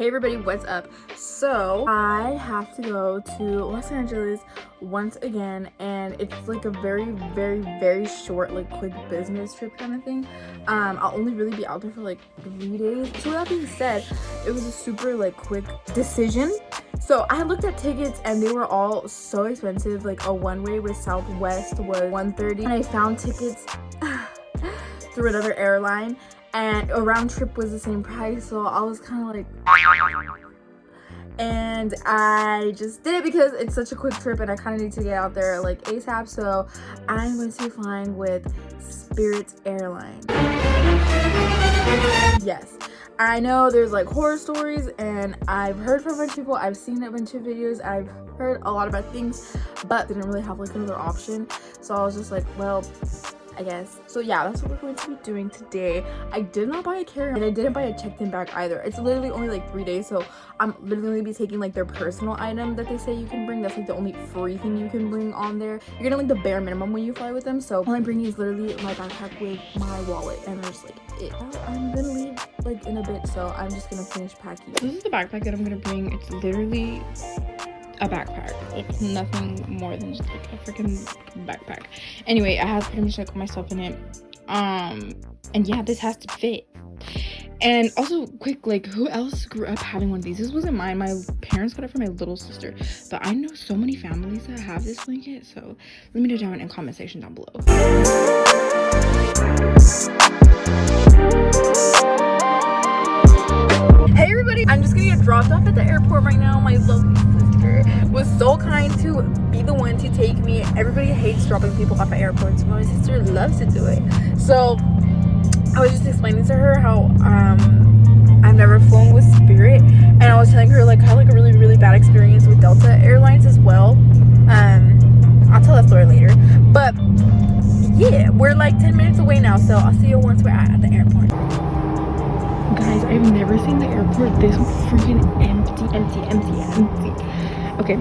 everybody, what's up? So I have to go to Los Angeles once again, and it's like a very short, like quick business trip kind of thing. I'll only really be out there for like 3 days. So with that being said, it was a super like quick decision. So I looked at tickets and they were all so expensive. Like a one-way with Southwest was $130, and I found tickets through another airline, and a round trip was the same price. So I was kind of like, and I just did it because it's such a quick trip and I kind of need to get out there like ASAP. So I'm going to be flying with SPIRIT Airlines. Yes, I know there's like horror stories, and I've heard from a bunch of people, I've seen a bunch of videos, I've heard a lot about things, but didn't really have like another option. So I was just like, well, I guess. So yeah, that's what we're going to be doing today. I did not buy a carry-on, and I didn't buy a checked-in bag either. It's literally only like 3 days, so I'm literally be taking like their personal item that they say you can bring. That's like the only free thing you can bring on there. You're getting like the bare minimum when you fly with them. So all I'm bringing is literally my backpack with my wallet, and that's like it. I'm gonna leave like in a bit, so I'm just gonna finish packing. This is the backpack that I'm gonna bring. It's literally a backpack. It's nothing more than just like a freaking backpack. Anyway, I have pretty much like my stuff in it, and yeah, this has to fit. And also quick, like, who else grew up having one of these? This wasn't mine. My parents got it for my little sister, but I know so many families that have this blanket, so let me know down in the comment section down below. Hey everybody, I'm just gonna get dropped off at the airport right now. My lovely sister was so kind to be the one to take me. Everybody hates dropping people off at airports, but my sister loves to do it. So I was just explaining to her how I've never flown with Spirit, and I was telling her like I had like a really bad experience with Delta Airlines as well. I'll tell that story later, but yeah, we're like 10 minutes away now, so I'll see you once we're at the airport. Guys, I've never seen the airport this freaking empty. Okay,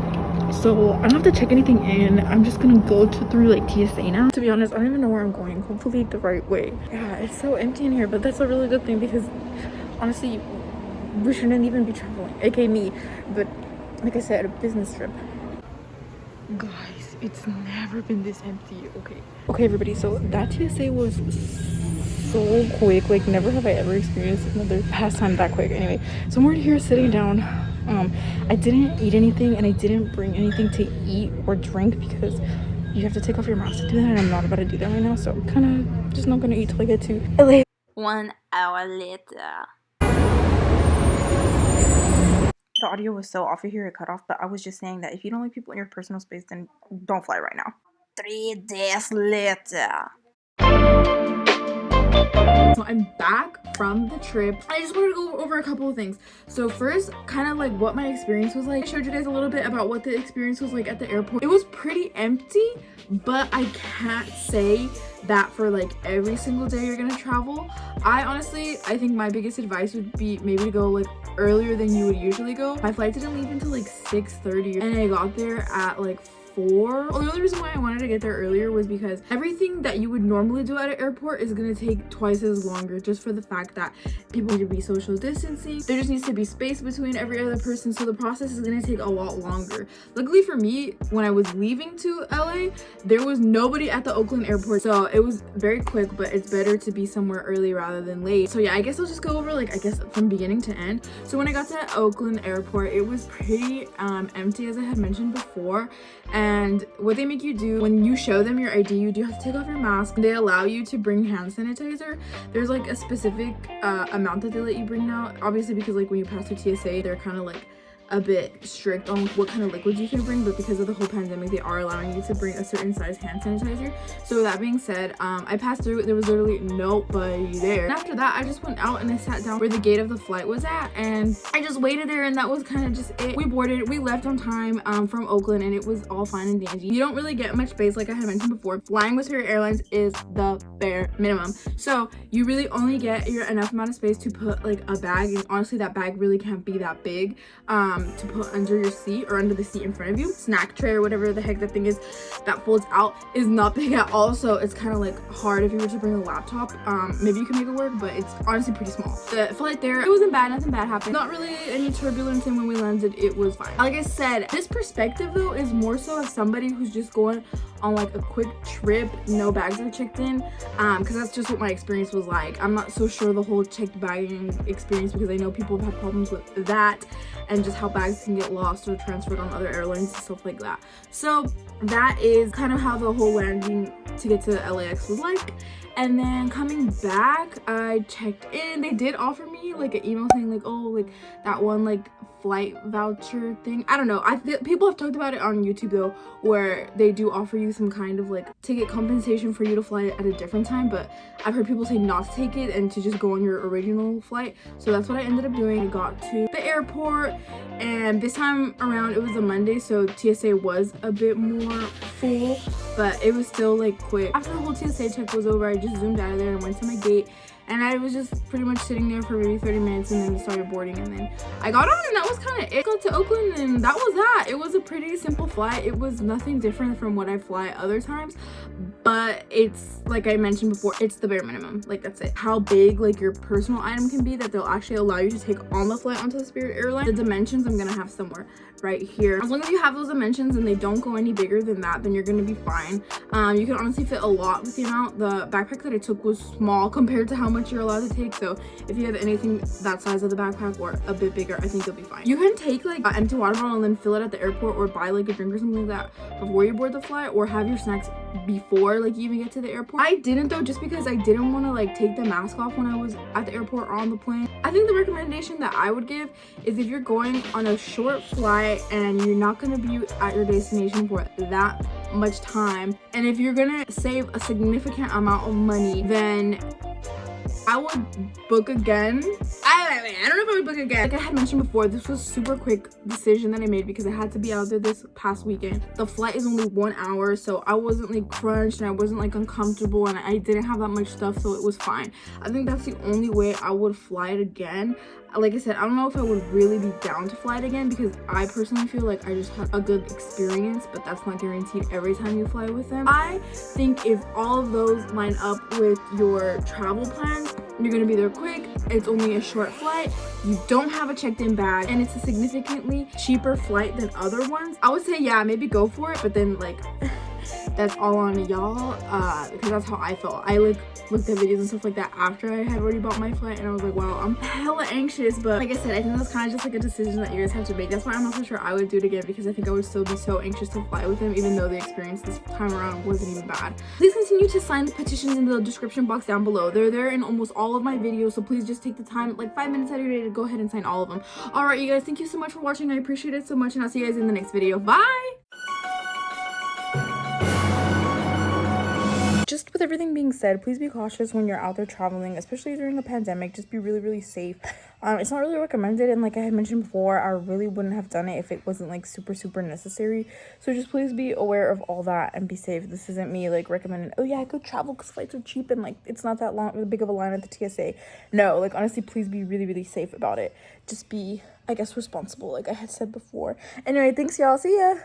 so I don't have to check anything in. I'm just gonna go through like TSA now. To be honest, I don't even know where I'm going. Hopefully the right way. Yeah, it's so empty in here, but that's a really good thing because honestly, we shouldn't even be traveling, aka me. But like I said, a business trip. Guys, it's never been this empty. Okay everybody, so that TSA was so quick. Like never have I ever experienced another pastime that quick. Anyway, so I'm already here sitting down. I didn't eat anything, and I didn't bring anything to eat or drink because you have to take off your mask to do that, and I'm not about to do that right now, so I'm kind of just not gonna eat till I get to LA. 1 hour later. The audio was so off of here, it cut off, but I was just saying that if you don't like people in your personal space, then don't fly right now. 3 days later. So I'm back from the trip. I just wanted to go over a couple of things. So first, kind of like what my experience was like. I showed you guys a little bit about what the experience was like at the airport. It was pretty empty, but I can't say that for like every single day you're gonna travel. I think my biggest advice would be maybe to go like earlier than you would usually go. My flight didn't leave until like 6:30, and I got there at like 4. The only reason why I wanted to get there earlier was because everything that you would normally do at an airport is going to take twice as longer, just for the fact that people need to be social distancing. There just needs to be space between every other person, so the process is going to take a lot longer. Luckily for me, when I was leaving to LA, there was nobody at the Oakland airport, so it was very quick, but it's better to be somewhere early rather than late. So yeah, I guess I'll just go over like from beginning to end. So when I got to Oakland airport, it was pretty empty, as I had mentioned before. And what they make you do when you show them your ID, you do have to take off your mask. They allow you to bring hand sanitizer. There's like a specific amount that they let you bring now, obviously, because like when you pass through TSA, they're kind of like a bit strict on what kind of liquids you can bring, but because of the whole pandemic, they are allowing you to bring a certain size hand sanitizer. So with that being said, I passed through, there was literally nobody there. And after that, I just went out and I sat down where the gate of the flight was at, and I just waited there, and that was kind of just it. We boarded, we left on time from Oakland, and it was all fine and dandy. You don't really get much space, like I had mentioned before. Flying with Spirit Airlines is the bare minimum, so you really only get your enough amount of space to put like a bag, and honestly that bag really can't be that big. to put under your seat or under the seat in front of you. Snack tray or whatever the heck that thing is that folds out is not big at all, so it's kind of like hard if you were to bring a laptop. Maybe you can make it work, but it's honestly pretty small. The flight there, it wasn't bad, nothing bad happened. Not really any turbulence, and when we landed it was fine. Like I said, this perspective though is more so of somebody who's just going on like a quick trip, no bags are checked in, because that's just what my experience was like. I'm not so sure the whole checked bagging experience, because I know people have had problems with that and just how bags can get lost or transferred on other airlines and stuff like that. So that is kind of how the whole landing to get to LAX was like. And then coming back, I checked in. They did offer me like an email saying like, oh, like that one like flight voucher thing. I don't know. People have talked about it on YouTube though, where they do offer you some kind of like ticket compensation for you to fly at a different time, but I've heard people say not to take it and to just go on your original flight. So that's what I ended up doing. I got to the airport, and this time around it was a Monday, so TSA was a bit more full, but it was still like quick. After the whole TSA check was over, I just zoomed out of there and went to my gate, and I was just pretty much sitting there for maybe 30 minutes and then started boarding, and then I got on and that was kind of it. Got to Oakland and that was that. It was a pretty simple flight. It was nothing different from what I fly other times, but it's like I mentioned before, it's the bare minimum. Like that's it. How big like your personal item can be that they'll actually allow you to take on the flight onto the Spirit airline. The dimensions I'm gonna have somewhere right here. As long as you have those dimensions and they don't go any bigger than that, then you're gonna be fine. You can honestly fit a lot with the amount. The backpack that I took was small compared to how much you're allowed to take, so if you have anything that size of the backpack or a bit bigger, I think you'll be fine. You can take like an empty water bottle and then fill it at the airport, or buy like a drink or something like that before you board the flight, or have your snacks before like you even get to the airport. I didn't though, just because I didn't want to like take the mask off when I was at the airport or on the plane. I think the recommendation that I would give is if you're going on a short flight and you're not going to be at your destination for that much time, and if you're gonna save a significant amount of money, then I would book again. I don't know if I would book again. Like I had mentioned before, this was a super quick decision that I made because I had to be out there this past weekend. The flight is only 1 hour, so I wasn't like crunched and I wasn't like uncomfortable, and I didn't have that much stuff, so it was fine. I think that's the only way I would fly it again. Like I said, I don't know if I would really be down to fly it again, because I personally feel like I just had a good experience, but that's not guaranteed every time you fly with them. I think if all of those line up with your travel plans, you're gonna be there quick, it's only a short flight, you don't have a checked-in bag, and it's a significantly cheaper flight than other ones, I would say yeah, maybe go for it, but then like that's all on y'all, because that's how I felt. I like looked at videos and stuff like that after I had already bought my flight, and I was like, wow, I'm hella anxious. But like I said, I think that's kind of just like a decision that you guys have to make. That's why I'm not so sure I would do it again, because I think I would still be so anxious to fly with them, even though the experience this time around wasn't even bad. Please continue to sign the petitions in the description box down below. They're there in almost all of my videos, so please just take the time, like 5 minutes out of your day, to go ahead and sign all of them. All right, you guys, thank you so much for watching. I appreciate it so much, and I'll see you guys in the next video. Bye. Just with everything being said, please be cautious when you're out there traveling, especially during a pandemic. Just be really, really safe. It's not really recommended, and like I had mentioned before, I really wouldn't have done it if it wasn't like super necessary. So just please be aware of all that and be safe. This isn't me like recommending, oh yeah, go travel because flights are cheap and like it's not that big of a line at the TSA. No, like honestly, please be really, really safe about it. Just be, I guess, responsible, like I had said before. Anyway, thanks y'all. See ya.